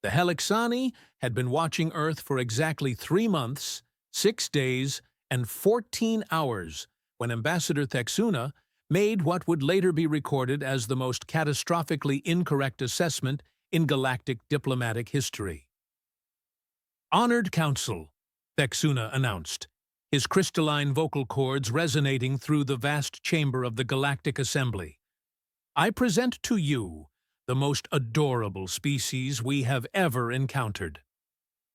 The Helixani had been watching Earth for exactly 3 months, 6 days, and 14 hours when Ambassador Thexuna made what would later be recorded as the most catastrophically incorrect assessment in galactic diplomatic history. "Honored Council," Thexuna announced, his crystalline vocal cords resonating through the vast chamber of the Galactic Assembly. "I present to you the most adorable species we have ever encountered."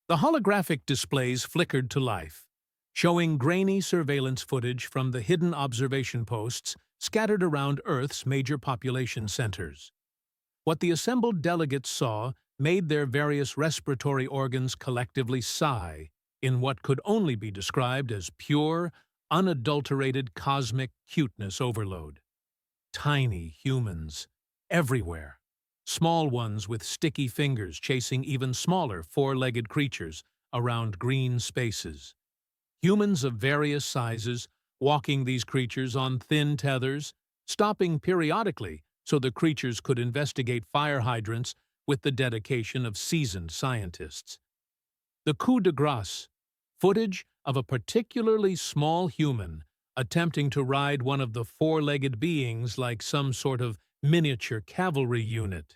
The holographic displays flickered to life, showing grainy surveillance footage from the hidden observation posts scattered around Earth's major population centers. What the assembled delegates saw made their various respiratory organs collectively sigh in what could only be described as pure, unadulterated cosmic cuteness overload. Tiny humans, everywhere. Small ones with sticky fingers chasing even smaller four-legged creatures around green spaces. Humans of various sizes, walking these creatures on thin tethers, stopping periodically so the creatures could investigate fire hydrants with the dedication of seasoned scientists. The coup de grace, footage of a particularly small human attempting to ride one of the four-legged beings like some sort of miniature cavalry unit.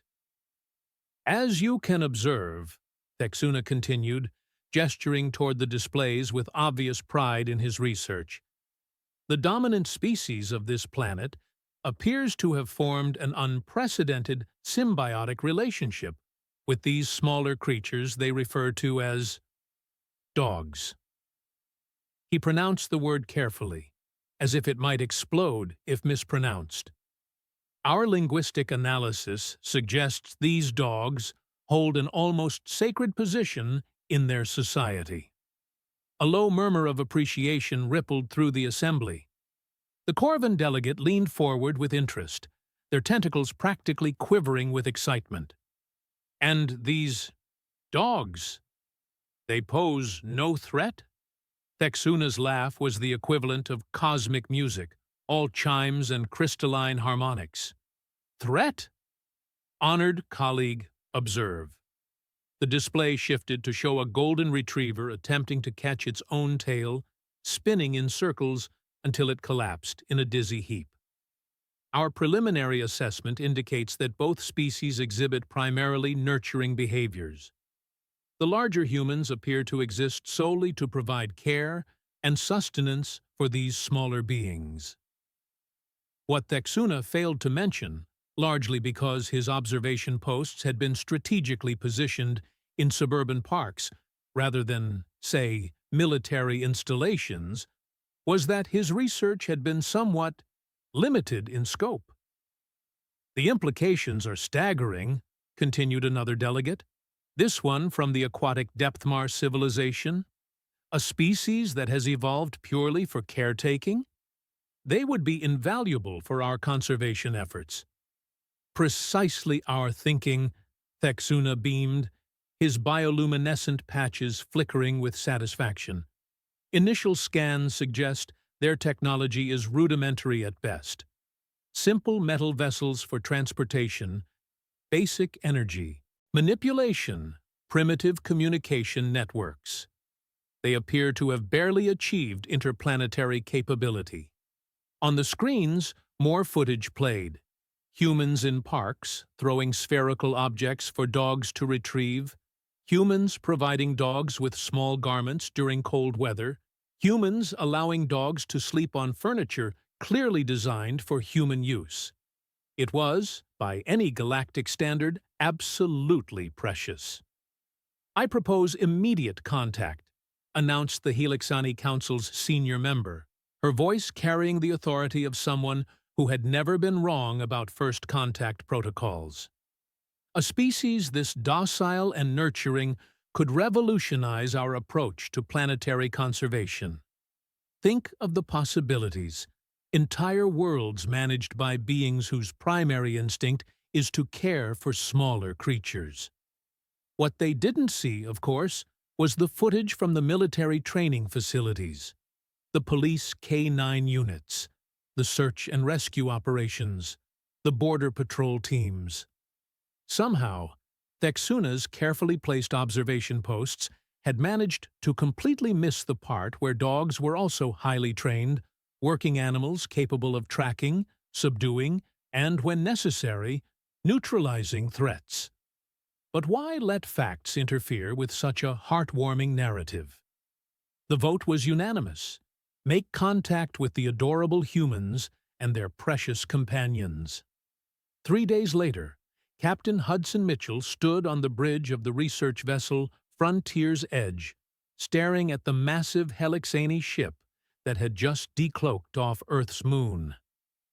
"As you can observe," Thexuna continued, gesturing toward the displays with obvious pride in his research, "the dominant species of this planet appears to have formed an unprecedented symbiotic relationship with these smaller creatures they refer to as dogs." He pronounced the word carefully, as if it might explode if mispronounced. "Our linguistic analysis suggests these dogs hold an almost sacred position in their society." A low murmur of appreciation rippled through the assembly. The Corvan delegate leaned forward with interest, their tentacles practically quivering with excitement. "And these dogs, they pose no threat?" Thexuna's laugh was the equivalent of cosmic music, all chimes and crystalline harmonics. "Threat? Honored colleague, observe." The display shifted to show a golden retriever attempting to catch its own tail, spinning in circles until it collapsed in a dizzy heap. "Our preliminary assessment indicates that both species exhibit primarily nurturing behaviors. The larger humans appear to exist solely to provide care and sustenance for these smaller beings." What Thexuna failed to mention, largely because his observation posts had been strategically positioned in suburban parks rather than, say, military installations, was that his research had been somewhat limited in scope. "The implications are staggering," continued another delegate, this one from the aquatic Depthmar civilization, "a species that has evolved purely for caretaking? They would be invaluable for our conservation efforts." "Precisely our thinking," Thexuna beamed, his bioluminescent patches flickering with satisfaction. "Initial scans suggest their technology is rudimentary at best. Simple metal vessels for transportation, basic energy, manipulation, primitive communication networks. They appear to have barely achieved interplanetary capability." On the screens, more footage played. Humans in parks, throwing spherical objects for dogs to retrieve. Humans providing dogs with small garments during cold weather. Humans allowing dogs to sleep on furniture clearly designed for human use. It was, by any galactic standard, absolutely precious. "I propose immediate contact," announced the Helixani Council's senior member, her voice carrying the authority of someone who had never been wrong about first contact protocols. "A species this docile and nurturing could revolutionize our approach to planetary conservation. Think of the possibilities. Entire worlds managed by beings whose primary instinct is to care for smaller creatures." What they didn't see, of course, was the footage from the military training facilities, the police K-9 units, the search and rescue operations, the border patrol teams. Somehow, Thexuna's carefully placed observation posts had managed to completely miss the part where dogs were also highly trained, working animals capable of tracking, subduing, and, when necessary, neutralizing threats. But why let facts interfere with such a heartwarming narrative? The vote was unanimous. Make contact with the adorable humans and their precious companions. 3 days later, Captain Hudson Mitchell stood on the bridge of the research vessel Frontier's Edge, staring at the massive Helixani ship that had just decloaked off Earth's moon.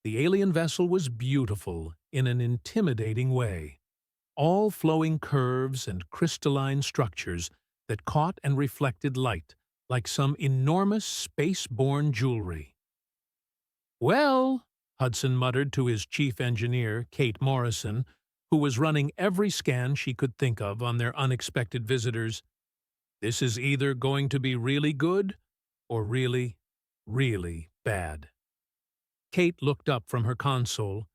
The alien vessel was beautiful in an intimidating way, all flowing curves and crystalline structures that caught and reflected light like some enormous space-borne jewelry. "Well," Hudson muttered to his chief engineer, Kate Morrison, who was running every scan she could think of on their unexpected visitors, "this is either going to be really good or really, really bad." Kate looked up from her console,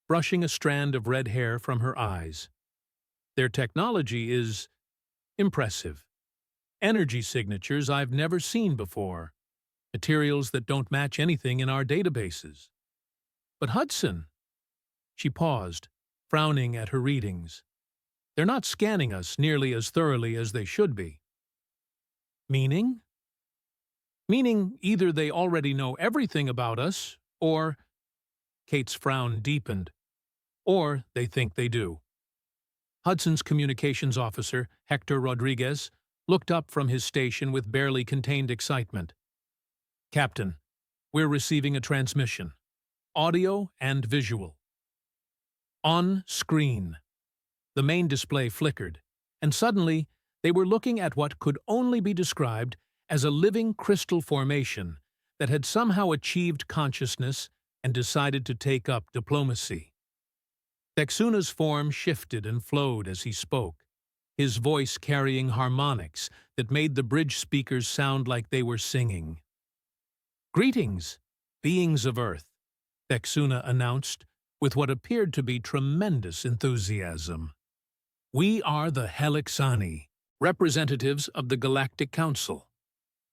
brushing a strand of red hair from her eyes. "Their technology is impressive. Energy signatures I've never seen before. Materials that don't match anything in our databases. But Hudson—" She paused, frowning at her readings. "They're not scanning us nearly as thoroughly as they should be." "Meaning?" "Meaning either they already know everything about us, or—" Kate's frown deepened. "Or they think they do." Hudson's communications officer, Hector Rodriguez, looked up from his station with barely contained excitement. "Captain, we're receiving a transmission. Audio and visual." On screen. The main display flickered, and suddenly they were looking at what could only be described as a living crystal formation that had somehow achieved consciousness and decided to take up diplomacy. Thexuna's form shifted and flowed as he spoke, his voice carrying harmonics that made the bridge speakers sound like they were singing. "Greetings, beings of Earth," Thexuna announced with what appeared to be tremendous enthusiasm. "We are the Helixani, representatives of the Galactic Council.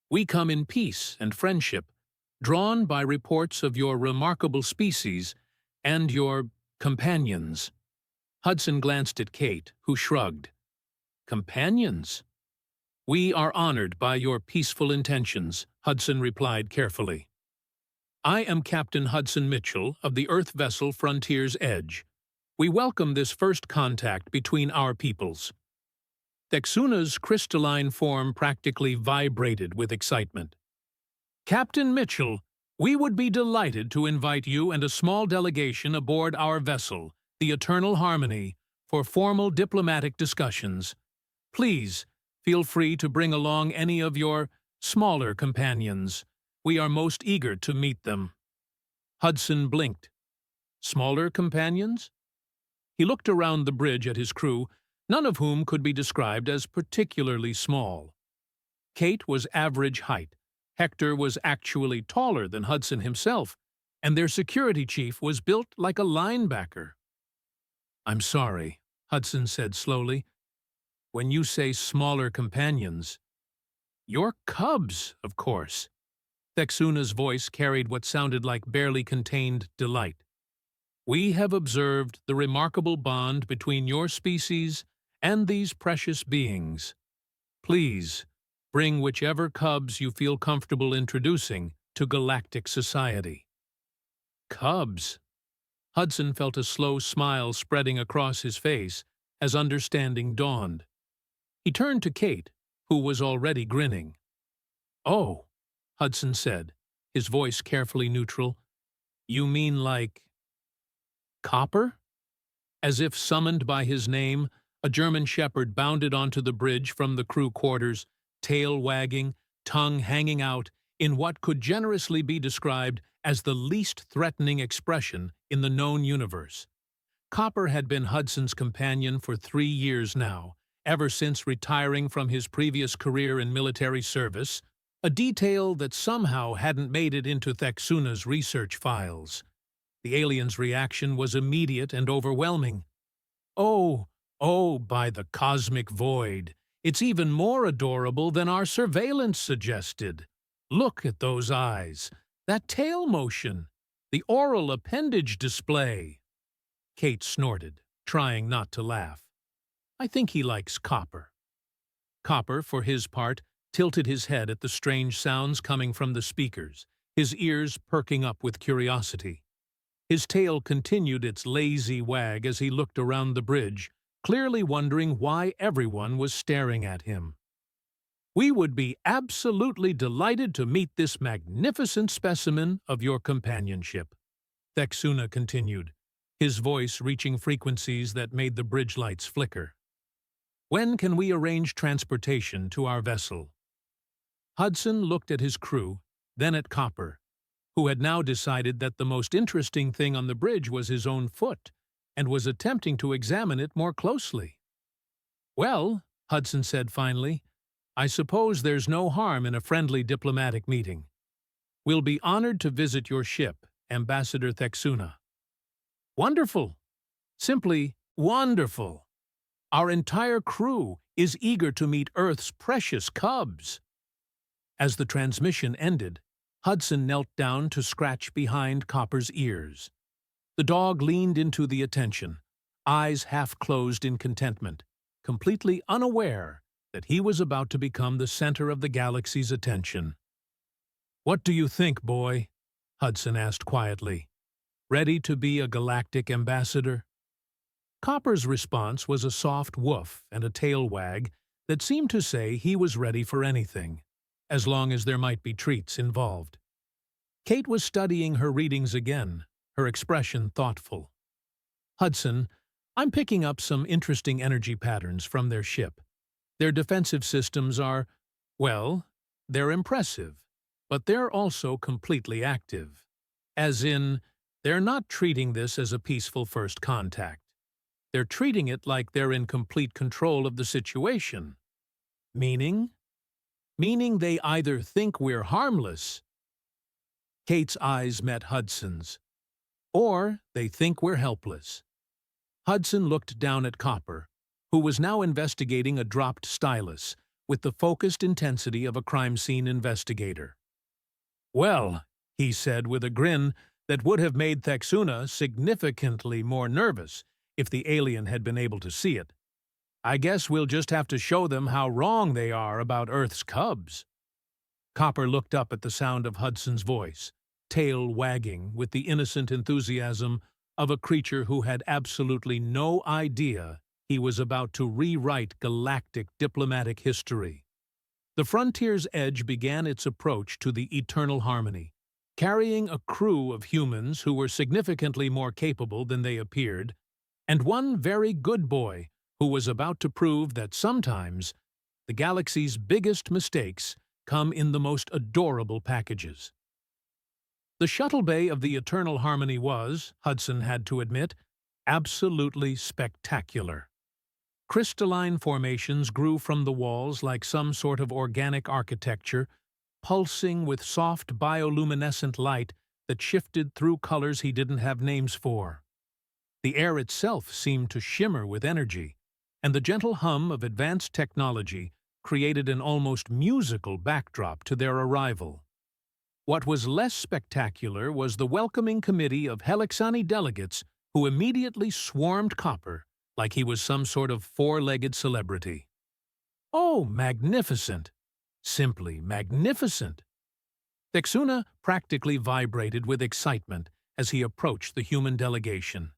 We come in peace and friendship, drawn by reports of your remarkable species and your companions." Hudson glanced at Kate, who shrugged. "Companions?" "We are honored by your peaceful intentions," Hudson replied carefully. "I am Captain Hudson Mitchell of the Earth vessel Frontier's Edge. We welcome this first contact between our peoples." Thexuna's crystalline form practically vibrated with excitement. "Captain Mitchell, we would be delighted to invite you and a small delegation aboard our vessel, the Eternal Harmony, for formal diplomatic discussions. Please, feel free to bring along any of your smaller companions. We are most eager to meet them." Hudson blinked. Smaller companions? He looked around the bridge at his crew, none of whom could be described as particularly small. Kate was average height, Hector was actually taller than Hudson himself, and their security chief was built like a linebacker. "I'm sorry," Hudson said slowly. "When you say smaller companions, you're cubs, of course." Thexuna's voice carried what sounded like barely contained delight. "We have observed the remarkable bond between your species and these precious beings. Please, bring whichever cubs you feel comfortable introducing to galactic society." Cubs? Hudson felt a slow smile spreading across his face as understanding dawned. He turned to Kate, who was already grinning. "Oh," Hudson said, his voice carefully neutral, "you mean like Copper?" As if summoned by his name, a German shepherd bounded onto the bridge from the crew quarters, tail wagging, tongue hanging out, in what could generously be described as the least threatening expression in the known universe. Copper had been Hudson's companion for 3 years now, ever since retiring from his previous career in military service, a detail that somehow hadn't made it into Thexuna's research files. The alien's reaction was immediate and overwhelming. "Oh, Oh, by the cosmic void! It's even more adorable than our surveillance suggested. Look at those eyes, that tail motion, the oral appendage display. Kate snorted, trying not to laugh. I think he likes Copper. Copper, for his part, tilted his head at the strange sounds coming from the speakers, his ears perking up with curiosity. His tail continued its lazy wag as he looked around the bridge, clearly wondering why everyone was staring at him. We would be absolutely delighted to meet this magnificent specimen of your companionship, Thexuna continued, his voice reaching frequencies that made the bridge lights flicker. When can we arrange transportation to our vessel? Hudson looked at his crew, then at Copper, who had now decided that the most interesting thing on the bridge was his own foot, and was attempting to examine it more closely. Well, Hudson said finally, I suppose there's no harm in a friendly diplomatic meeting. We'll be honored to visit your ship, Ambassador Thexuna. Wonderful! Simply wonderful! Our entire crew is eager to meet Earth's precious cubs. As the transmission ended, Hudson knelt down to scratch behind Copper's ears. The dog leaned into the attention, eyes half closed in contentment, completely unaware that he was about to become the center of the galaxy's attention. What do you think, boy? Hudson asked quietly. Ready to be a galactic ambassador? Copper's response was a soft woof and a tail wag that seemed to say he was ready for anything, as long as there might be treats involved. Kate was studying her readings again, her expression thoughtful. Hudson, I'm picking up some interesting energy patterns from their ship. Their defensive systems are, well, they're impressive, but they're also completely active. As in, they're not treating this as a peaceful first contact. They're treating it like they're in complete control of the situation. Meaning? Meaning they either think we're harmless. Kate's eyes met Hudson's. Or they think we're helpless. Hudson looked down at Copper, who was now investigating a dropped stylus with the focused intensity of a crime scene investigator. Well, he said with a grin that would have made Thexuna significantly more nervous if the alien had been able to see it. I guess we'll just have to show them how wrong they are about Earth's cubs. Copper looked up at the sound of Hudson's voice, tail wagging with the innocent enthusiasm of a creature who had absolutely no idea he was about to rewrite galactic diplomatic history. The Frontier's Edge began its approach to the eternal harmony, carrying a crew of humans who were significantly more capable than they appeared, and one very good boy who was about to prove that sometimes the galaxy's biggest mistakes come in the most adorable packages. The shuttle bay of the Eternal Harmony was, Hudson had to admit, absolutely spectacular. Crystalline formations grew from the walls like some sort of organic architecture, pulsing with soft bioluminescent light that shifted through colors he didn't have names for. The air itself seemed to shimmer with energy, and the gentle hum of advanced technology created an almost musical backdrop to their arrival. What was less spectacular was the welcoming committee of Helixani delegates who immediately swarmed Copper like he was some sort of four-legged celebrity. Oh, magnificent! Simply magnificent! Thexuna practically vibrated with excitement as he approached the human delegation.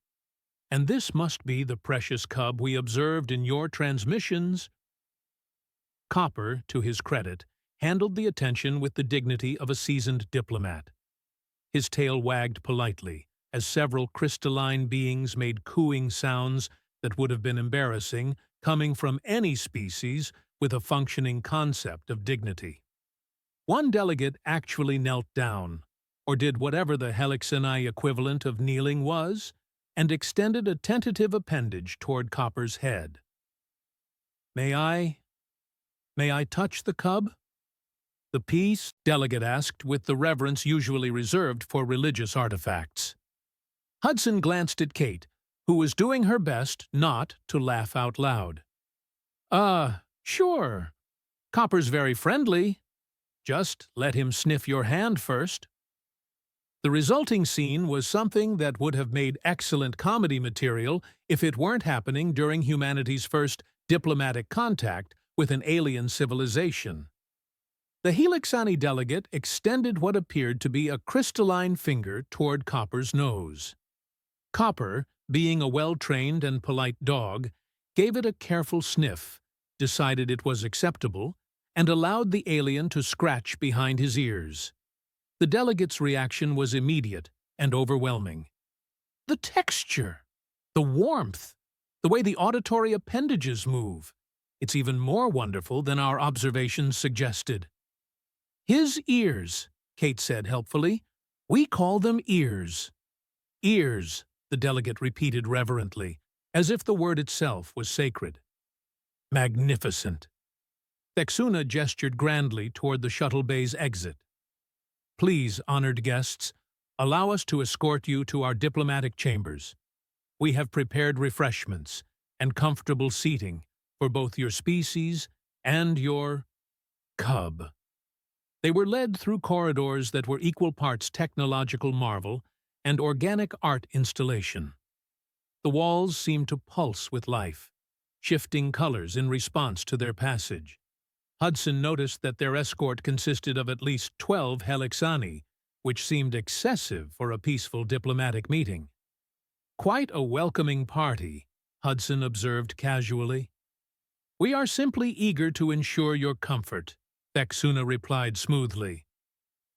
And this must be the precious cub we observed in your transmissions. Copper, to his credit, handled the attention with the dignity of a seasoned diplomat. His tail wagged politely as several crystalline beings made cooing sounds that would have been embarrassing coming from any species with a functioning concept of dignity. One delegate actually knelt down, or did whatever the Helixani equivalent of kneeling was, and extended a tentative appendage toward Copper's head. May I touch the cub? The peace delegate asked with the reverence usually reserved for religious artifacts. Hudson glanced at Kate, who was doing her best not to laugh out loud. Sure. Copper's very friendly. Just let him sniff your hand first." The resulting scene was something that would have made excellent comedy material if it weren't happening during humanity's first diplomatic contact with an alien civilization. The Helixani delegate extended what appeared to be a crystalline finger toward Copper's nose. Copper, being a well-trained and polite dog, gave it a careful sniff, decided it was acceptable, and allowed the alien to scratch behind his ears. The delegate's reaction was immediate and overwhelming. The texture, the warmth, the way the auditory appendages move. It's even more wonderful than our observations suggested. "His ears," Kate said helpfully. "We call them ears." "Ears," the delegate repeated reverently, as if the word itself was sacred. "Magnificent." Thexuna gestured grandly toward the shuttle bay's exit. "Please, honored guests, allow us to escort you to our diplomatic chambers. We have prepared refreshments and comfortable seating for both your species and your cub." They were led through corridors that were equal parts technological marvel and organic art installation. The walls seemed to pulse with life, shifting colors in response to their passage. Hudson noticed that their escort consisted of at least 12 Helixani, which seemed excessive for a peaceful diplomatic meeting. "Quite a welcoming party," Hudson observed casually. "We are simply eager to ensure your comfort," Thexuna replied smoothly.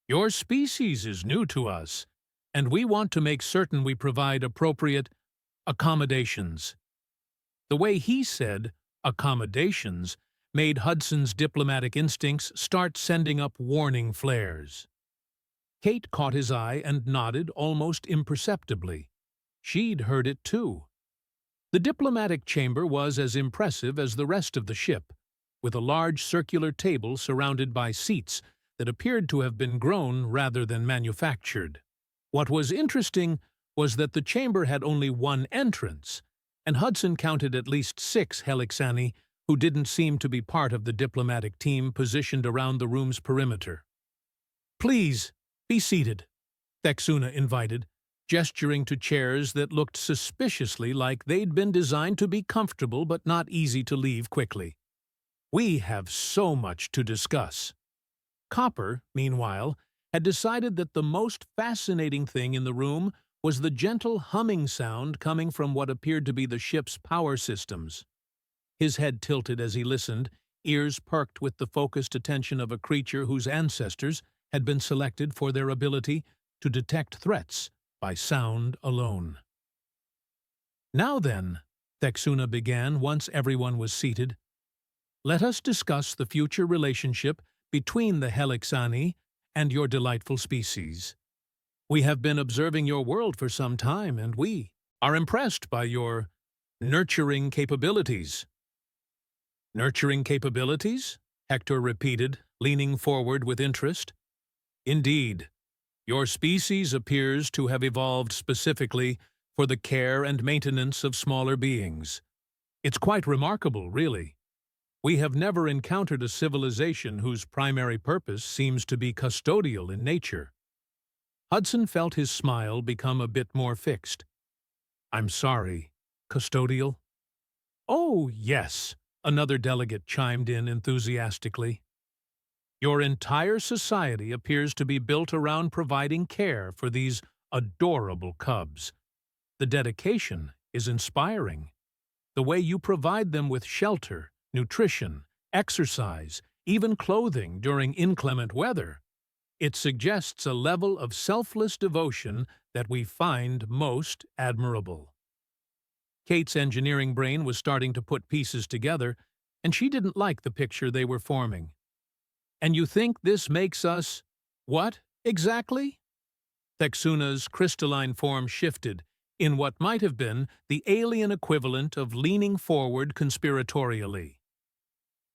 "Your species is new to us, and we want to make certain we provide appropriate accommodations." The way he said accommodations made Hudson's diplomatic instincts start sending up warning flares. Kate caught his eye and nodded almost imperceptibly. She'd heard it too. The diplomatic chamber was as impressive as the rest of the ship, with a large circular table surrounded by seats that appeared to have been grown rather than manufactured. What was interesting was that the chamber had only one entrance, and Hudson counted at least 6 Helixani who didn't seem to be part of the diplomatic team positioned around the room's perimeter. "Please, be seated," Thexuna invited, gesturing to chairs that looked suspiciously like they'd been designed to be comfortable but not easy to leave quickly. "We have so much to discuss." Copper, meanwhile, had decided that the most fascinating thing in the room was the gentle humming sound coming from what appeared to be the ship's power systems. His head tilted as he listened, ears perked with the focused attention of a creature whose ancestors had been selected for their ability to detect threats by sound alone. "Now then," Thexuna began once everyone was seated, "let us discuss the future relationship between the Helixani and your delightful species. We have been observing your world for some time, and we are impressed by your nurturing capabilities." "Nurturing capabilities?" Hector repeated, leaning forward with interest. "Indeed. Your species appears to have evolved specifically for the care and maintenance of smaller beings. It's quite remarkable, really. We have never encountered a civilization whose primary purpose seems to be custodial in nature." Hudson felt his smile become a bit more fixed. "I'm sorry, custodial?" "Oh, yes," another delegate chimed in enthusiastically. "Your entire society appears to be built around providing care for these adorable cubs. The dedication is inspiring. The way you provide them with shelter, nutrition, exercise, even clothing during inclement weather. It suggests a level of selfless devotion that we find most admirable." Kate's engineering brain was starting to put pieces together, and she didn't like the picture they were forming. "And you think this makes us what, exactly?" Thexuna's crystalline form shifted, in what might have been the alien equivalent of leaning forward conspiratorially.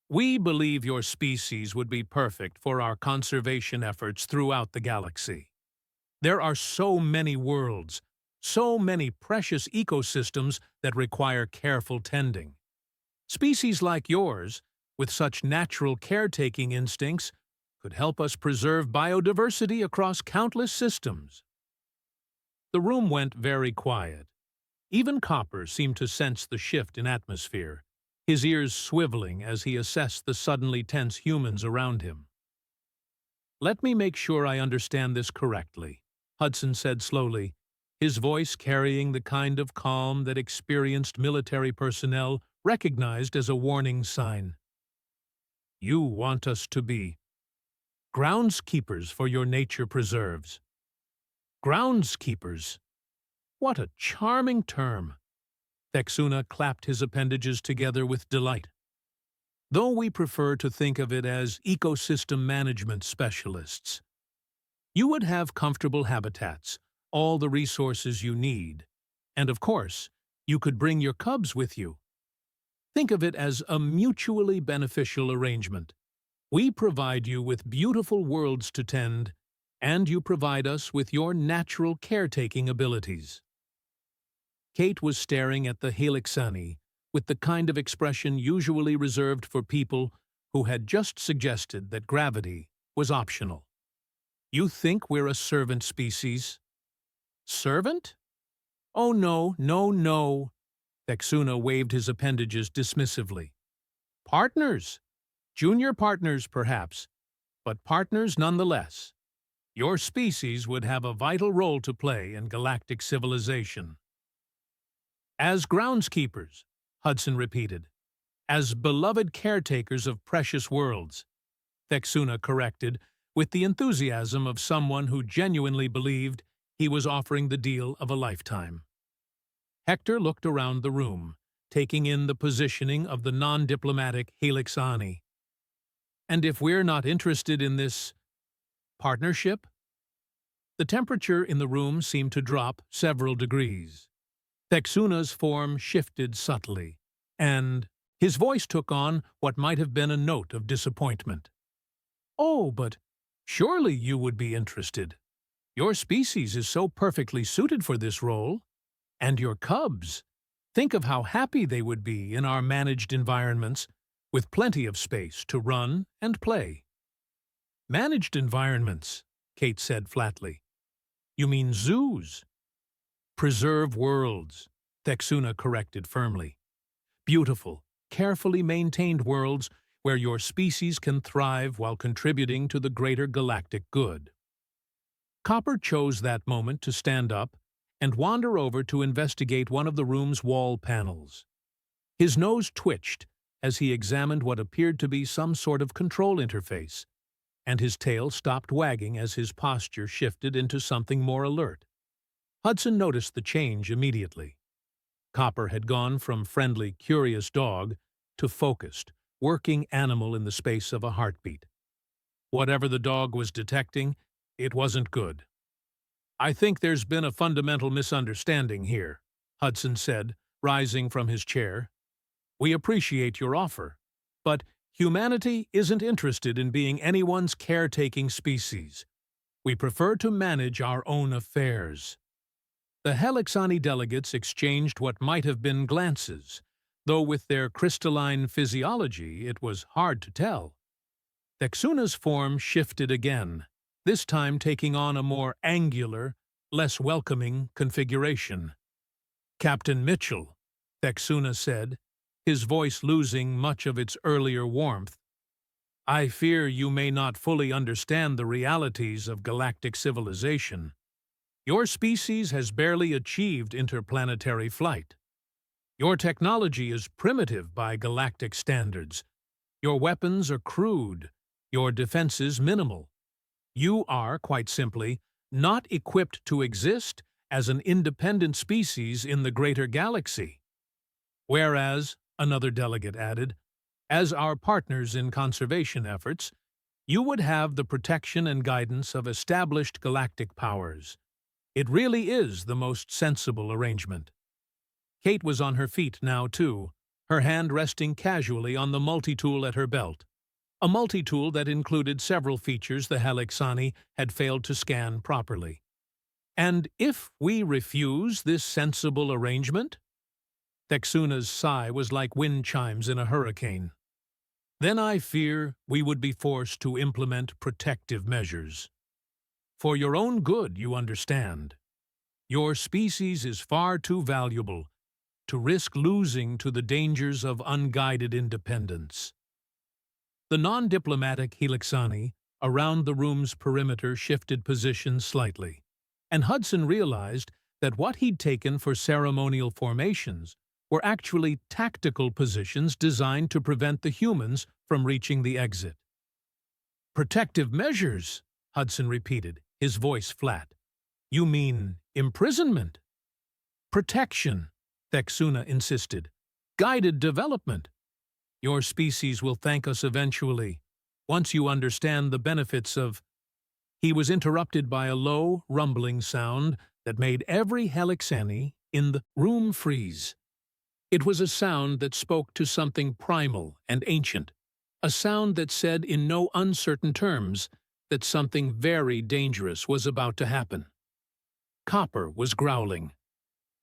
"We believe your species would be perfect for our conservation efforts throughout the galaxy. There are so many worlds, So many precious ecosystems that require careful tending. Species like yours, with such natural caretaking instincts, could help us preserve biodiversity across countless systems. The room went very quiet. Even Copper seemed to sense the shift in atmosphere, his ears swiveling as he assessed the suddenly tense humans around him. "Let me make sure I understand this correctly," Hudson said slowly, his voice carrying the kind of calm that experienced military personnel recognized as a warning sign. "You want us to be groundskeepers for your nature preserves." Groundskeepers. What a charming term. Thexuna clapped his appendages together with delight. Though we prefer to think of it as ecosystem management specialists. You would have comfortable habitats, all the resources you need, and of course, you could bring your cubs with you. Think of it as a mutually beneficial arrangement. We provide you with beautiful worlds to tend, and you provide us with your natural caretaking abilities. Kate was staring at the Helixani with the kind of expression usually reserved for people who had just suggested that gravity was optional. "You think we're a servant species?" "Servant? Oh, no, no, no." Thexuna waved his appendages dismissively. "Partners. Junior partners, perhaps, but partners nonetheless. Your species would have a vital role to play in galactic civilization." "As groundskeepers," Hudson repeated. "As beloved caretakers of precious worlds," Thexuna corrected, with the enthusiasm of someone who genuinely believed he was offering the deal of a lifetime. Hector looked around the room, taking in the positioning of the non-diplomatic Helixani. "And if we're not interested in this partnership?" The temperature in the room seemed to drop several degrees. Thexuna's form shifted subtly, and his voice took on what might have been a note of disappointment. "Oh, but surely you would be interested. Your species is so perfectly suited for this role. And your cubs. Think of how happy they would be in our managed environments, with plenty of space to run and play." "Managed environments," Kate said flatly. "You mean zoos?" "Preserve worlds," Thexuna corrected firmly. "Beautiful, carefully maintained worlds where your species can thrive while contributing to the greater galactic good." Copper chose that moment to stand up and wander over to investigate one of the room's wall panels. His nose twitched as he examined what appeared to be some sort of control interface, and his tail stopped wagging as his posture shifted into something more alert. Hudson noticed the change immediately. Copper had gone from friendly, curious dog to focused, working animal in the space of a heartbeat. Whatever the dog was detecting, it wasn't good. "I think there's been a fundamental misunderstanding here," Hudson said, rising from his chair. "We appreciate your offer, but humanity isn't interested in being anyone's caretaking species. We prefer to manage our own affairs." The Helixani delegates exchanged what might have been glances, though with their crystalline physiology it was hard to tell. Thexuna's form shifted again, this time taking on a more angular, less welcoming configuration. "Captain Mitchell," Thexuna said, his voice losing much of its earlier warmth, "I fear you may not fully understand the realities of galactic civilization. Your species has barely achieved interplanetary flight. Your technology is primitive by galactic standards. Your weapons are crude, your defenses minimal. You are, quite simply, not equipped to exist as an independent species in the greater galaxy. Whereas," another delegate added, "as our partners in conservation efforts, you would have the protection and guidance of established galactic powers. It really is the most sensible arrangement." Kate was on her feet now, too, her hand resting casually on the multi-tool at her belt, a multi-tool that included several features the Helixani had failed to scan properly. And if we refuse this sensible arrangement? Texuna's sigh was like wind chimes in a hurricane. Then I fear we would be forced to implement protective measures. For your own good, you understand. Your species is far too valuable to risk losing to the dangers of unguided independence. The non-diplomatic Helixani around the room's perimeter shifted positions slightly, and Hudson realized that what he'd taken for ceremonial formations were actually tactical positions designed to prevent the humans from reaching the exit. "Protective measures," Hudson repeated, his voice flat. "You mean imprisonment?" "Protection," Texuna insisted. "Guided development. Your species will thank us eventually, once you understand the benefits of—" He was interrupted by a low, rumbling sound that made every Helixani in the room freeze. It was a sound that spoke to something primal and ancient, a sound that said in no uncertain terms that something very dangerous was about to happen. Copper was growling.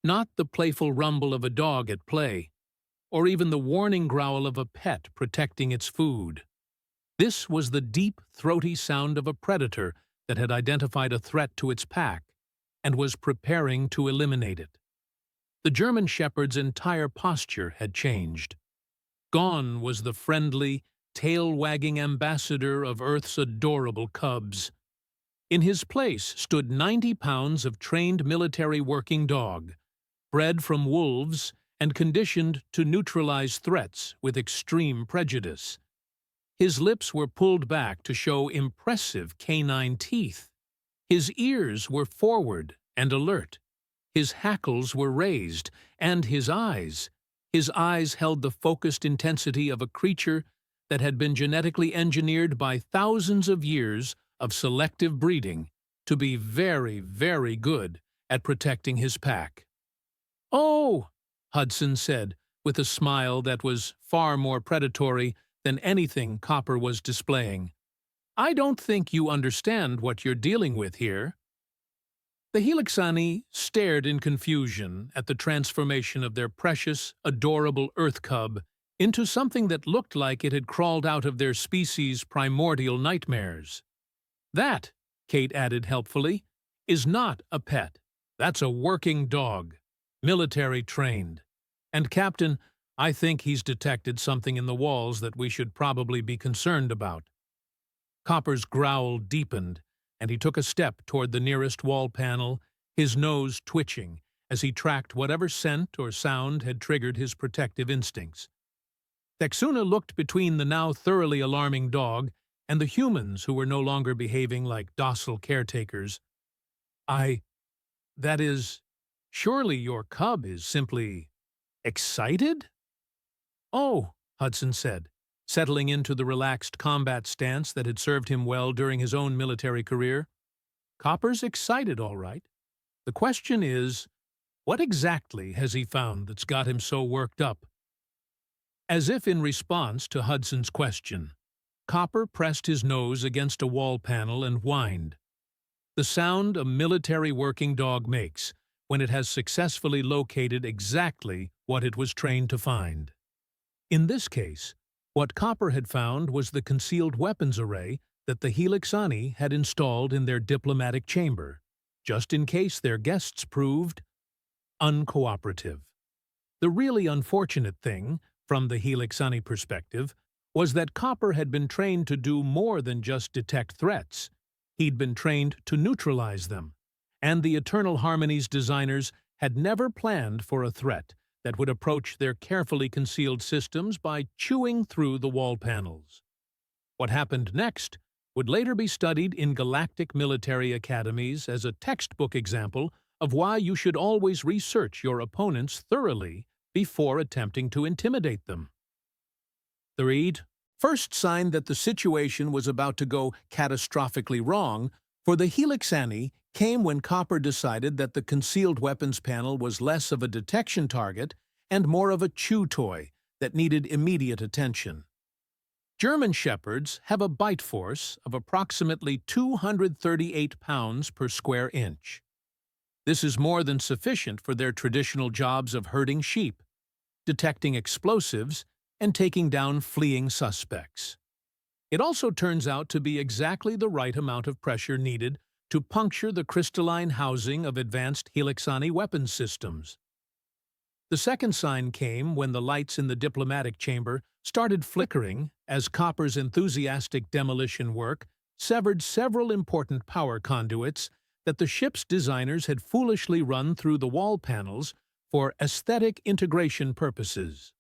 Not the playful rumble of a dog at play, or even the warning growl of a pet protecting its food. This was the deep, throaty sound of a predator that had identified a threat to its pack and was preparing to eliminate it. The German shepherd's entire posture had changed. Gone was the friendly, tail-wagging ambassador of Earth's adorable cubs. In his place stood 90 pounds of trained military working dog, bred from wolves and conditioned to neutralize threats with extreme prejudice. His lips were pulled back to show impressive canine teeth. His ears were forward and alert. His hackles were raised, and his eyes held the focused intensity of a creature that had been genetically engineered by thousands of years of selective breeding to be very, very good at protecting his pack. "Oh," Hudson said, with a smile that was far more predatory than anything Copper was displaying. "I don't think you understand what you're dealing with here." The Helixani stared in confusion at the transformation of their precious, adorable Earth cub into something that looked like it had crawled out of their species' primordial nightmares. "That," Kate added helpfully, "is not a pet. That's a working dog, military trained. And Captain, I think he's detected something in the walls that we should probably be concerned about." Copper's growl deepened, and he took a step toward the nearest wall panel, his nose twitching as he tracked whatever scent or sound had triggered his protective instincts. Texuna looked between the now thoroughly alarming dog and the humans who were no longer behaving like docile caretakers. That is, surely your cub is simply excited?" "Oh," Hudson said, settling into the relaxed combat stance that had served him well during his own military career. "Copper's excited, all right. The question is, what exactly has he found that's got him so worked up?" As if in response to Hudson's question, Copper pressed his nose against a wall panel and whined. The sound a military working dog makes when it has successfully located exactly what it was trained to find. In this case, what Copper had found was the concealed weapons array that the Helixani had installed in their diplomatic chamber, just in case their guests proved uncooperative. The really unfortunate thing, from the Helixani perspective, was that Copper had been trained to do more than just detect threats. He'd been trained to neutralize them, and the Eternal Harmony's designers had never planned for a threat that would approach their carefully concealed systems by chewing through the wall panels. What happened next would later be studied in galactic military academies as a textbook example of why you should always research your opponents thoroughly before attempting to intimidate them. The first sign that the situation was about to go catastrophically wrong for the Helixani came when Copper decided that the concealed weapons panel was less of a detection target and more of a chew toy that needed immediate attention. German shepherds have a bite force of approximately 238 pounds per square inch. This is more than sufficient for their traditional jobs of herding sheep, detecting explosives, and taking down fleeing suspects. It also turns out to be exactly the right amount of pressure needed to puncture the crystalline housing of advanced Helixani weapons systems. The second sign came when the lights in the diplomatic chamber started flickering as Copper's enthusiastic demolition work severed several important power conduits that the ship's designers had foolishly run through the wall panels for aesthetic integration purposes.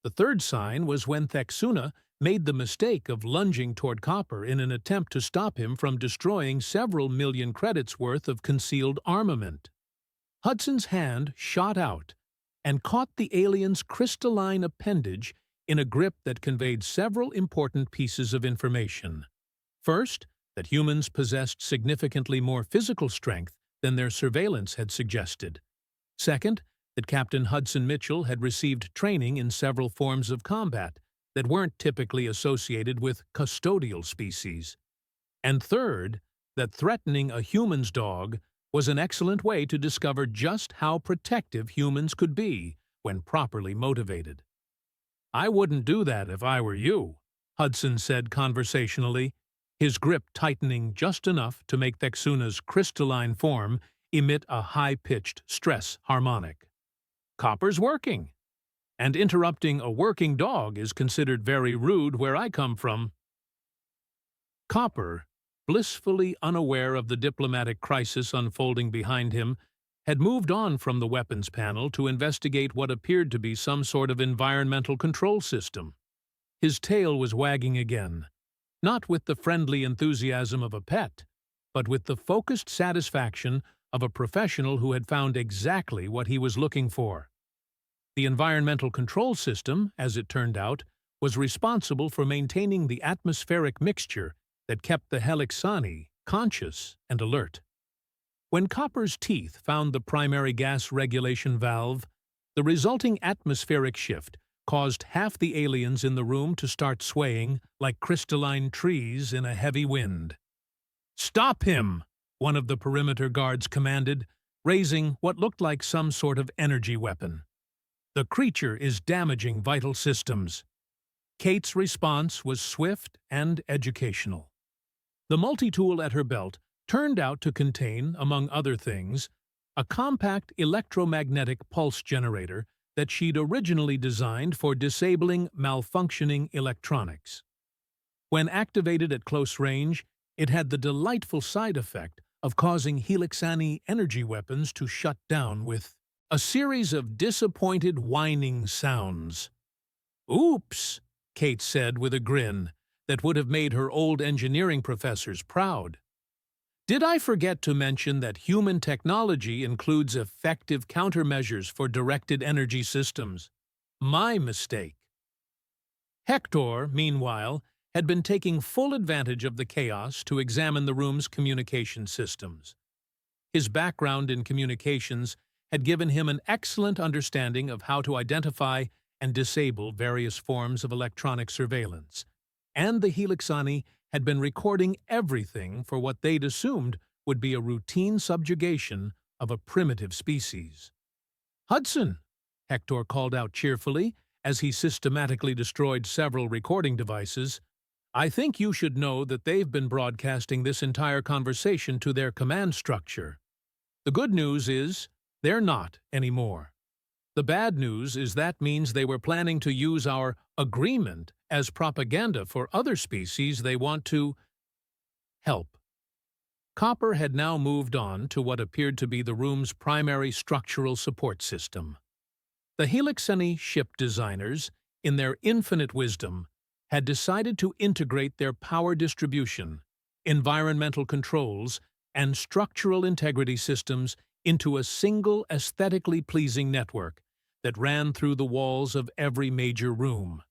The third sign was when Thexuna made the mistake of lunging toward Copper in an attempt to stop him from destroying several million credits worth of concealed armament. Hudson's hand shot out and caught the alien's crystalline appendage in a grip that conveyed several important pieces of information. First, that humans possessed significantly more physical strength than their surveillance had suggested. Second, that Captain Hudson Mitchell had received training in several forms of combat that weren't typically associated with custodial species. And third, that threatening a human's dog was an excellent way to discover just how protective humans could be when properly motivated. "I wouldn't do that if I were you," Hudson said conversationally, his grip tightening just enough to make Thexuna's crystalline form emit a high-pitched stress harmonic. "Copper's working, and interrupting a working dog is considered very rude where I come from." Copper, blissfully unaware of the diplomatic crisis unfolding behind him, had moved on from the weapons panel to investigate what appeared to be some sort of environmental control system. His tail was wagging again, not with the friendly enthusiasm of a pet, but with the focused satisfaction of a professional who had found exactly what he was looking for. The environmental control system, as it turned out, was responsible for maintaining the atmospheric mixture that kept the Helixani conscious and alert. When Copper's teeth found the primary gas regulation valve, the resulting atmospheric shift caused half the aliens in the room to start swaying like crystalline trees in a heavy wind. "Stop him!" one of the perimeter guards commanded, raising what looked like some sort of energy weapon. "The creature is damaging vital systems." Kate's response was swift and educational. The multi-tool at her belt turned out to contain, among other things, a compact electromagnetic pulse generator that she'd originally designed for disabling malfunctioning electronics. When activated at close range, it had the delightful side effect of causing Helixani energy weapons to shut down with a series of disappointed whining sounds. "Oops," Kate said with a grin that would have made her old engineering professors proud. "Did I forget to mention that human technology includes effective countermeasures for directed energy systems? My mistake." Hector, meanwhile, had been taking full advantage of the chaos to examine the room's communication systems. His background in communications had given him an excellent understanding of how to identify and disable various forms of electronic surveillance, and the Helixani had been recording everything for what they'd assumed would be a routine subjugation of a primitive species. "Hudson," Hector called out cheerfully as he systematically destroyed several recording devices, "I think you should know that they've been broadcasting this entire conversation to their command structure. The good news is they're not anymore. The bad news is that means they were planning to use our agreement as propaganda for other species they want to help." Copper had now moved on to what appeared to be the room's primary structural support system. The Helixani ship designers, in their infinite wisdom, had decided to integrate their power distribution, environmental controls, and structural integrity systems into a single aesthetically pleasing network that ran through the walls of every major room.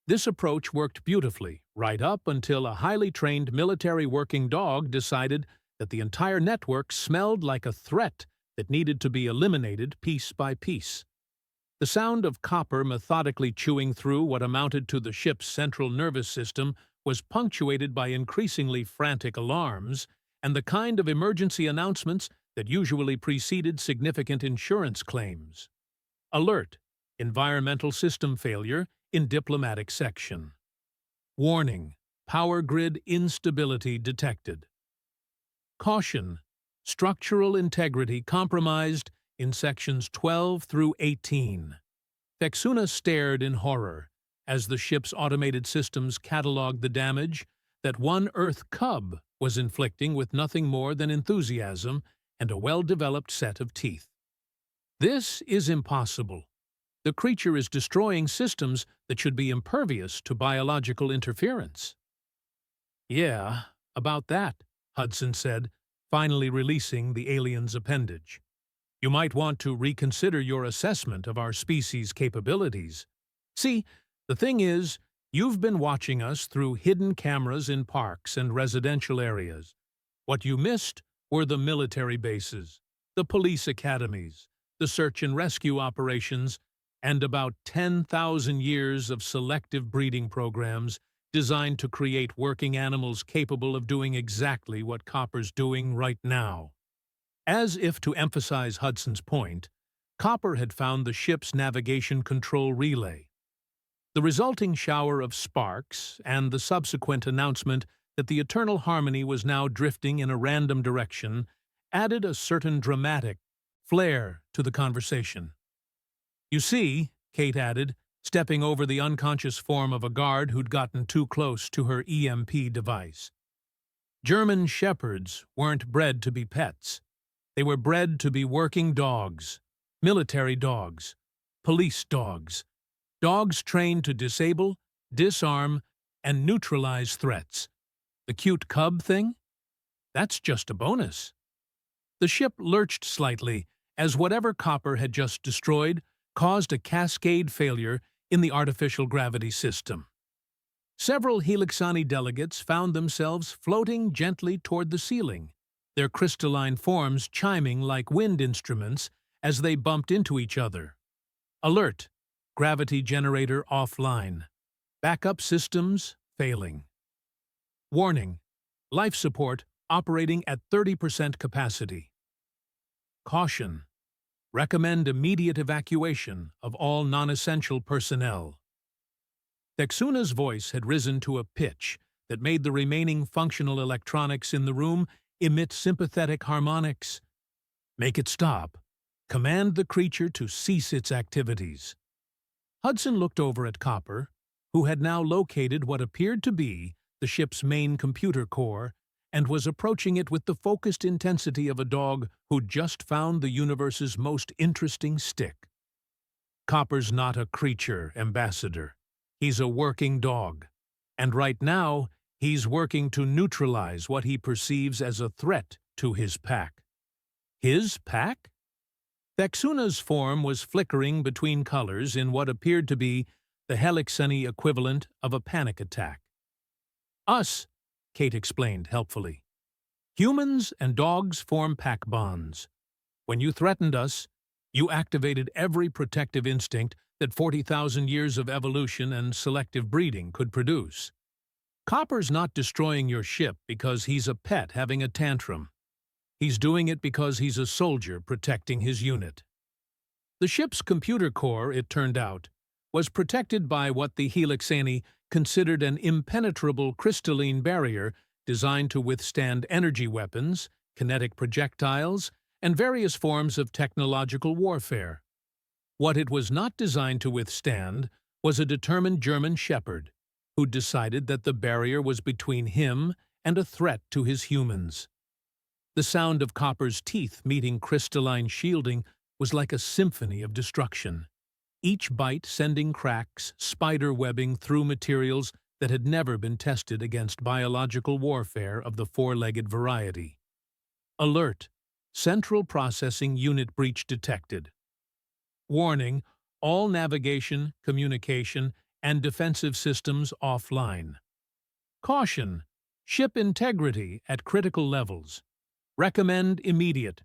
This approach worked beautifully, right up until a highly trained military working dog decided that the entire network smelled like a threat that needed to be eliminated piece by piece. The sound of Copper methodically chewing through what amounted to the ship's central nervous system was punctuated by increasingly frantic alarms and the kind of emergency announcements that usually preceded significant insurance claims. Alert: environmental system failure in diplomatic section. Warning: power grid instability detected. Caution: structural integrity compromised in sections 12 through 18. Texuna stared in horror as the ship's automated systems cataloged the damage that one Earth cub was inflicting with nothing more than enthusiasm and a well-developed set of teeth. This is impossible. The creature is destroying systems that should be impervious to biological interference. Yeah, about that, Hudson said, finally releasing the alien's appendage. You might want to reconsider your assessment of our species' capabilities. See, the thing is, you've been watching us through hidden cameras in parks and residential areas. What you missed were the military bases, the police academies, the search and rescue operations, and about 10,000 years of selective breeding programs designed to create working animals capable of doing exactly what Copper's doing right now. As if to emphasize Hudson's point, Copper had found the ship's navigation control relay. The resulting shower of sparks and the subsequent announcement that the Eternal Harmony was now drifting in a random direction added a certain dramatic flair to the conversation. You see, Kate added, stepping over the unconscious form of a guard who'd gotten too close to her EMP device. German shepherds weren't bred to be pets. They were bred to be working dogs, military dogs, police dogs, dogs trained to disable, disarm, and neutralize threats. The cute cub thing? That's just a bonus. The ship lurched slightly as whatever Copper had just destroyed caused a cascade failure in the artificial gravity system. Several Helixani delegates found themselves floating gently toward the ceiling, their crystalline forms chiming like wind instruments as they bumped into each other. Alert: gravity generator offline. Backup systems failing. Warning: life support operating at 30% capacity. Caution: recommend immediate evacuation of all non-essential personnel. Texuna's voice had risen to a pitch that made the remaining functional electronics in the room emit sympathetic harmonics. Make it stop. Command the creature to cease its activities. Hudson looked over at Copper, who had now located what appeared to be the ship's main computer core and was approaching it with the focused intensity of a dog who'd just found the universe's most interesting stick. Copper's not a creature, Ambassador. He's a working dog. And right now, he's working to neutralize what he perceives as a threat to his pack. His pack? Texuna's form was flickering between colors in what appeared to be the Helixani equivalent of a panic attack. Us, Kate explained helpfully. Humans and dogs form pack bonds. When you threatened us, you activated every protective instinct that 40,000 years of evolution and selective breeding could produce. Copper's not destroying your ship because he's a pet having a tantrum. He's doing it because he's a soldier protecting his unit. The ship's computer core, it turned out, was protected by what the Helixani considered an impenetrable crystalline barrier designed to withstand energy weapons, kinetic projectiles, and various forms of technological warfare. What it was not designed to withstand was a determined German shepherd who decided that the barrier was between him and a threat to his humans. The sound of Copper's teeth meeting crystalline shielding was like a symphony of destruction, each bite sending cracks, spider webbing through materials that had never been tested against biological warfare of the four-legged variety. Alert: Central Processing Unit breach detected. Warning: all navigation, communication, and defensive systems offline. Caution: ship integrity at critical levels. Recommend immediate.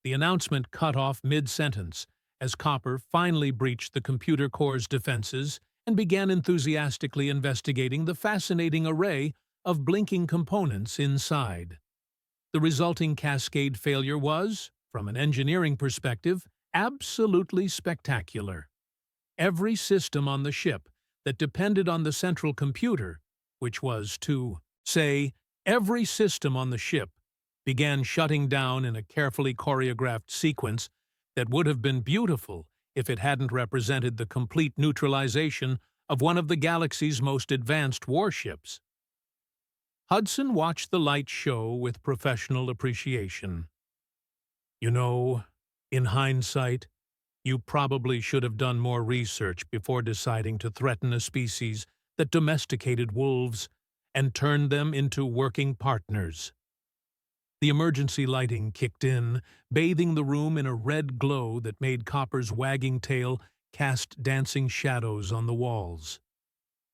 The announcement cut off mid-sentence as Copper finally breached the computer core's defenses and began enthusiastically investigating the fascinating array of blinking components inside. The resulting cascade failure was, from an engineering perspective, absolutely spectacular. Every system on the ship that depended on the central computer, which was to, say, every system on the ship, began shutting down in a carefully choreographed sequence that would have been beautiful if it hadn't represented the complete neutralization of one of the galaxy's most advanced warships. Hudson watched the light show with professional appreciation. You know, in hindsight, you probably should have done more research before deciding to threaten a species that domesticated wolves and turned them into working partners. The emergency lighting kicked in, bathing the room in a red glow that made Copper's wagging tail cast dancing shadows on the walls.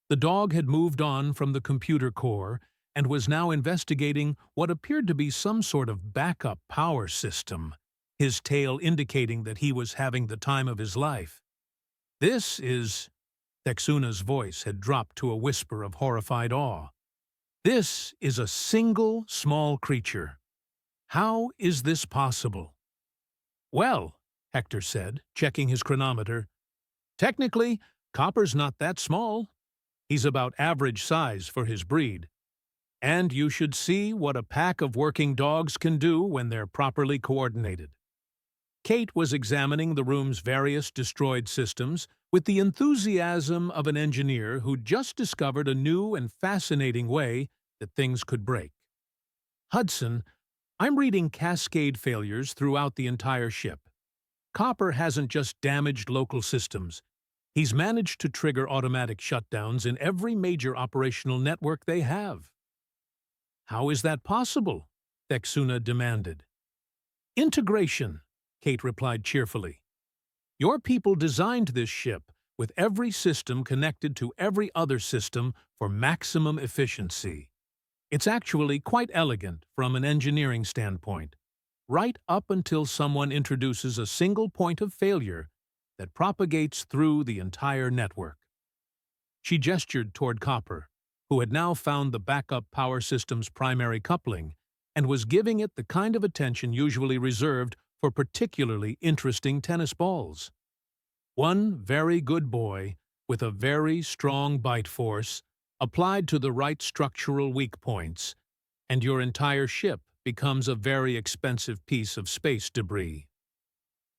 The dog had moved on from the computer core and was now investigating what appeared to be some sort of backup power system, his tail indicating that he was having the time of his life. "This is—" Thexuna's voice had dropped to a whisper of horrified awe. "This is a single small creature. How is this possible?" "Well," Hector said, checking his chronometer, "technically, Copper's not that small. He's about average size for his breed. And you should see what a pack of working dogs can do when they're properly coordinated." Kate was examining the room's various destroyed systems with the enthusiasm of an engineer who'd just discovered a new and fascinating way that things could break. "Hudson, I'm reading cascade failures throughout the entire ship. Copper hasn't just damaged local systems. He's managed to trigger automatic shutdowns in every major operational network they have." "How is that possible?" Thexuna demanded. "Integration," Kate replied cheerfully. "Your people designed this ship with every system connected to every other system for maximum efficiency. It's actually quite elegant from an engineering standpoint, right up until someone introduces a single point of failure that propagates through the entire network." She gestured toward Copper, who had now found the backup power system's primary coupling and was giving it the kind of attention usually reserved for particularly interesting tennis balls. One very good boy, with a very strong bite force, applied to the right structural weak points, and your entire ship becomes a very expensive piece of space debris.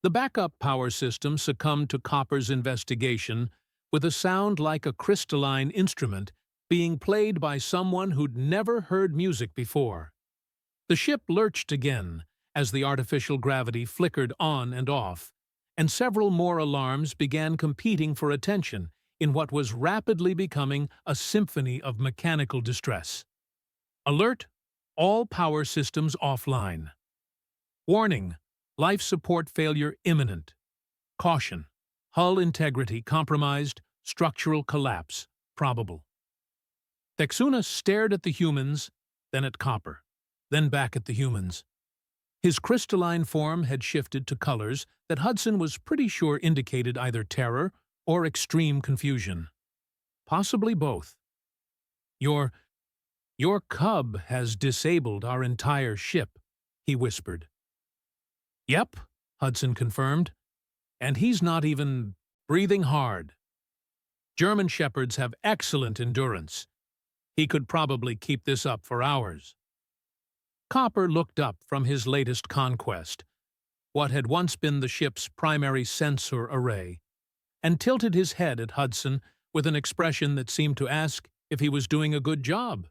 The backup power system succumbed to Copper's investigation with a sound like a crystalline instrument being played by someone who'd never heard music before. The ship lurched again as the artificial gravity flickered on and off, and several more alarms began competing for attention in what was rapidly becoming a symphony of mechanical distress. "Alert! All power systems offline. Warning! Life support failure imminent. Caution! Hull integrity compromised, structural collapse probable." Thexuna stared at the humans, then at Copper, then back at the humans. His crystalline form had shifted to colors that Hudson was pretty sure indicated either terror or extreme confusion. Possibly both. Your cub has disabled our entire ship," he whispered. "Yep," Hudson confirmed. "And he's not even breathing hard. German shepherds have excellent endurance. He could probably keep this up for hours." Copper looked up from his latest conquest, what had once been the ship's primary sensor array, and tilted his head at Hudson with an expression that seemed to ask if he was doing a good job.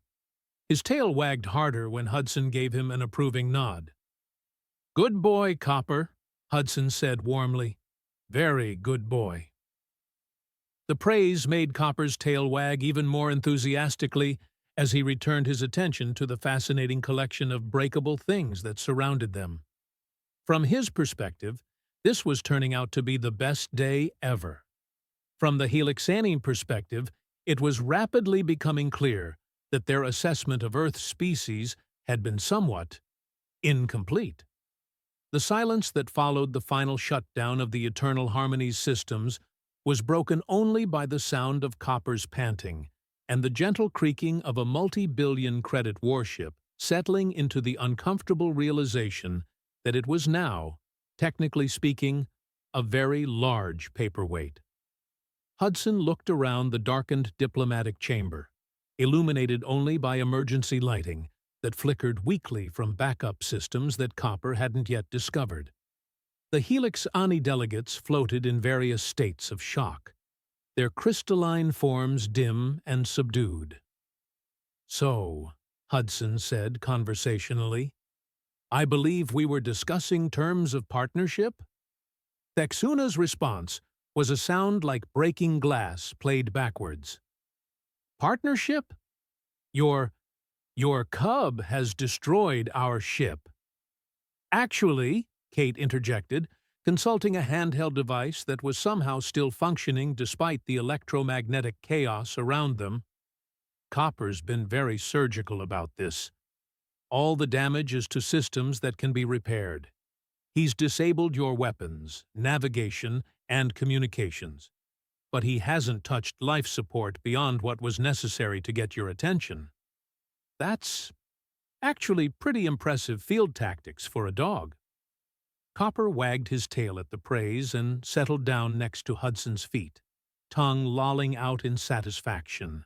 His tail wagged harder when Hudson gave him an approving nod. "Good boy, Copper," Hudson said warmly. "Very good boy." The praise made Copper's tail wag even more enthusiastically as he returned his attention to the fascinating collection of breakable things that surrounded them. From his perspective, this was turning out to be the best day ever. From the Helixani perspective, it was rapidly becoming clear that their assessment of Earth's species had been somewhat incomplete. The silence that followed the final shutdown of the Eternal Harmony's systems was broken only by the sound of Copper's panting and the gentle creaking of a multi-billion-credit warship settling into the uncomfortable realization that it was now, technically speaking, a very large paperweight. Hudson looked around the darkened diplomatic chamber, illuminated only by emergency lighting that flickered weakly from backup systems that Copper hadn't yet discovered. The Helix Ani delegates floated in various states of shock, their crystalline forms dim and subdued. "So," Hudson said conversationally, "I believe we were discussing terms of partnership?" Thexuna's response was a sound like breaking glass played backwards. "Partnership? Your cub has destroyed our ship." "Actually," Kate interjected, consulting a handheld device that was somehow still functioning despite the electromagnetic chaos around them, "Copper's been very surgical about this. All the damage is to systems that can be repaired. He's disabled your weapons, navigation, and communications, but he hasn't touched life support beyond what was necessary to get your attention. That's actually pretty impressive field tactics for a dog." Copper wagged his tail at the praise and settled down next to Hudson's feet, tongue lolling out in satisfaction.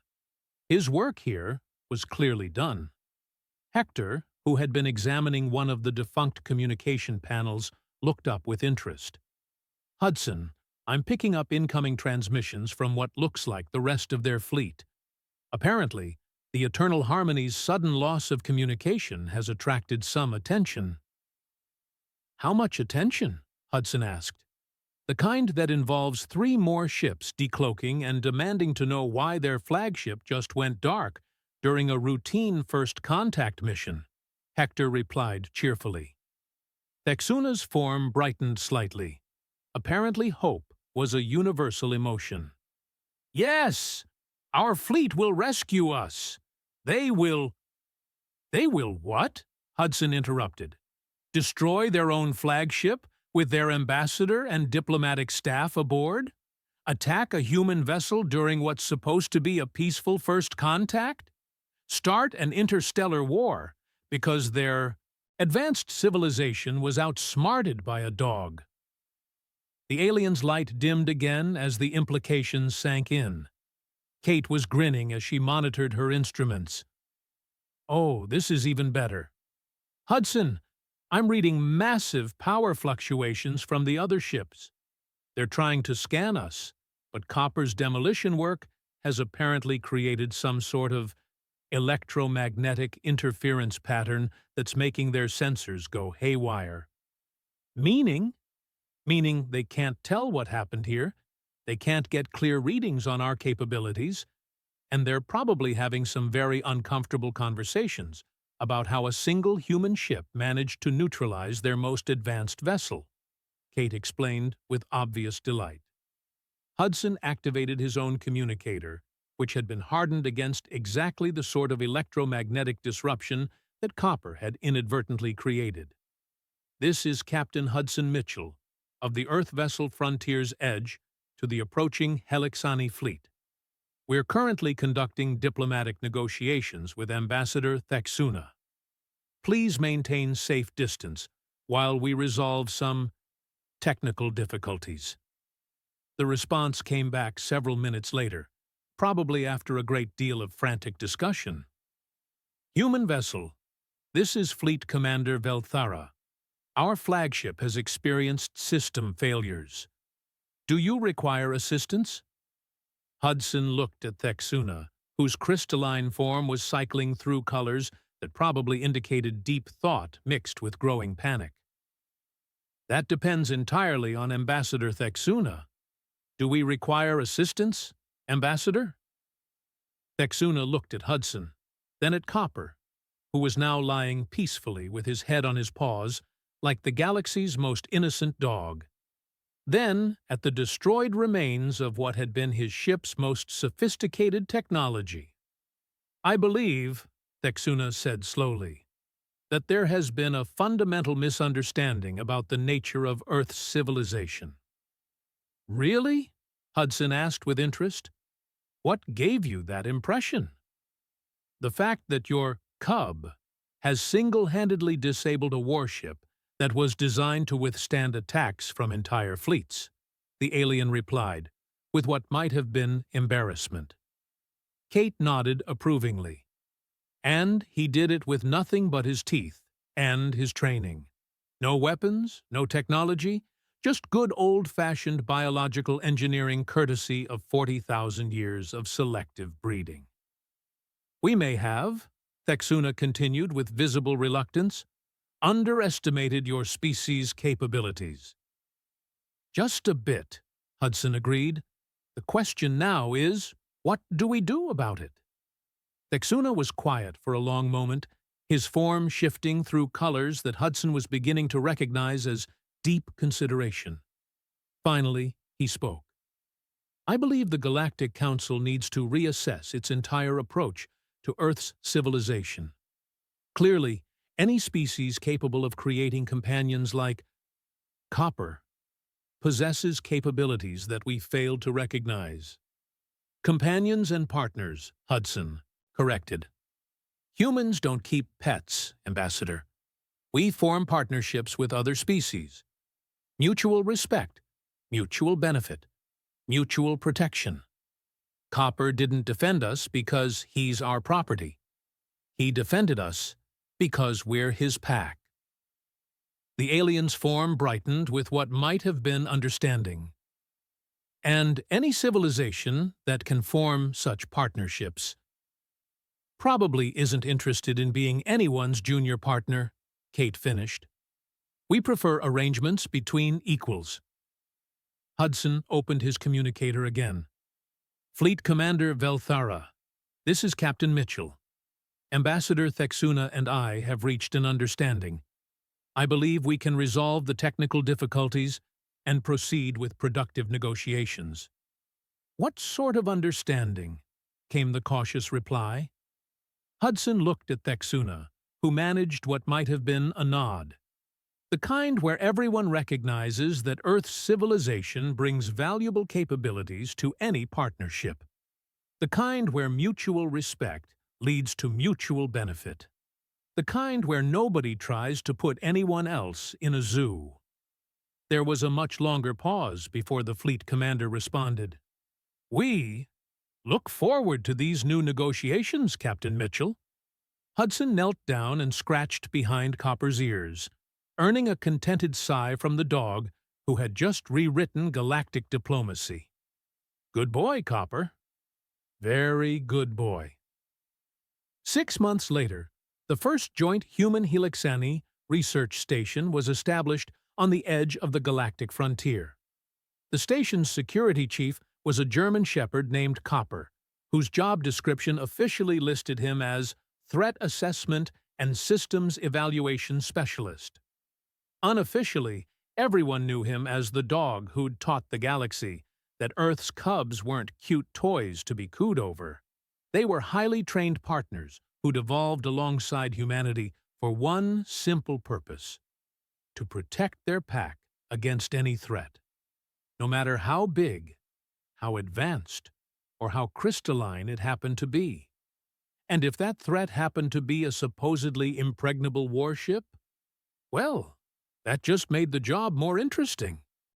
His work here was clearly done. Hector, who had been examining one of the defunct communication panels, looked up with interest. "Hudson, I'm picking up incoming transmissions from what looks like the rest of their fleet. Apparently, the Eternal Harmony's sudden loss of communication has attracted some attention." "How much attention?" Hudson asked. "The kind that involves 3 more ships decloaking and demanding to know why their flagship just went dark during a routine first contact mission," Hector replied cheerfully. Thexuna's form brightened slightly. Apparently hope was a universal emotion. "Yes! Our fleet will rescue us! They will—" "They will what?" Hudson interrupted. "Destroy their own flagship with their ambassador and diplomatic staff aboard? Attack a human vessel during what's supposed to be a peaceful first contact? Start an interstellar war because their advanced civilization was outsmarted by a dog?" The alien's light dimmed again as the implications sank in. Kate was grinning as she monitored her instruments. "Oh, this is even better. Hudson, I'm reading massive power fluctuations from the other ships. They're trying to scan us, but Copper's demolition work has apparently created some sort of electromagnetic interference pattern that's making their sensors go haywire." "Meaning?" "Meaning they can't tell what happened here, they can't get clear readings on our capabilities, and they're probably having some very uncomfortable conversations about how a single human ship managed to neutralize their most advanced vessel," Kate explained with obvious delight. Hudson activated his own communicator, which had been hardened against exactly the sort of electromagnetic disruption that Copper had inadvertently created. "This is Captain Hudson Mitchell, of the Earth vessel Frontier's Edge, to the approaching Helixani fleet. We're currently conducting diplomatic negotiations with Ambassador Thexuna. Please maintain safe distance while we resolve some technical difficulties." The response came back several minutes later, probably after a great deal of frantic discussion. "Human vessel, this is Fleet Commander Velthara. Our flagship has experienced system failures. Do you require assistance?" Hudson looked at Thexuna, whose crystalline form was cycling through colors that probably indicated deep thought mixed with growing panic. "That depends entirely on Ambassador Thexuna. Do we require assistance, Ambassador?" Thexuna looked at Hudson, then at Copper, who was now lying peacefully with his head on his paws, like the galaxy's most innocent dog. Then at the destroyed remains of what had been his ship's most sophisticated technology. "I believe," Thexuna said slowly, "that there has been a fundamental misunderstanding about the nature of Earth's civilization." "Really?" Hudson asked with interest. "What gave you that impression?" "The fact that your cub has single-handedly disabled a warship that was designed to withstand attacks from entire fleets," the alien replied, with what might have been embarrassment. Kate nodded approvingly. "And he did it with nothing but his teeth and his training. No weapons, no technology, just good old-fashioned biological engineering courtesy of 40,000 years of selective breeding." "We may have," Thexuna continued with visible reluctance, "underestimated your species' capabilities." "Just a bit," Hudson agreed. "The question now is, what do we do about it?" Thexuna was quiet for a long moment, his form shifting through colors that Hudson was beginning to recognize as deep consideration. Finally, he spoke. "I believe the Galactic Council needs to reassess its entire approach to Earth's civilization. Clearly, any species capable of creating companions like copper possesses capabilities that we failed to recognize." "Companions and partners," Hudson corrected. "Humans don't keep pets, Ambassador. We form partnerships with other species. Mutual respect, mutual benefit, mutual protection. Copper didn't defend us because he's our property. He defended us because we're his pack." The alien's form brightened with what might have been understanding. "And any civilization that can form such partnerships probably isn't interested in being anyone's junior partner," Kate finished. "We prefer arrangements between equals." Hudson opened his communicator again. "Fleet Commander Velthara, this is Captain Mitchell. Ambassador Thexuna and I have reached an understanding. I believe we can resolve the technical difficulties and proceed with productive negotiations." "What sort of understanding?" came the cautious reply. Hudson looked at Thexuna, who managed what might have been a nod. "The kind where everyone recognizes that Earth's civilization brings valuable capabilities to any partnership. The kind where mutual respect leads to mutual benefit. The kind where nobody tries to put anyone else in a zoo." There was a much longer pause before the fleet commander responded. "We look forward to these new negotiations, Captain Mitchell." Hudson knelt down and scratched behind Copper's ears, earning a contented sigh from the dog who had just rewritten galactic diplomacy. "Good boy, Copper. Very good boy." 6 months later, the first joint human Helixani research station was established on the edge of the galactic frontier. The station's security chief was a German shepherd named Copper, whose job description officially listed him as Threat Assessment and Systems Evaluation Specialist. Unofficially, everyone knew him as the dog who'd taught the galaxy that Earth's cubs weren't cute toys to be cooed over. They were highly trained partners who'd evolved alongside humanity for one simple purpose: to protect their pack against any threat, no matter how big, how advanced, or how crystalline it happened to be. And if that threat happened to be a supposedly impregnable warship, well, that just made the job more interesting.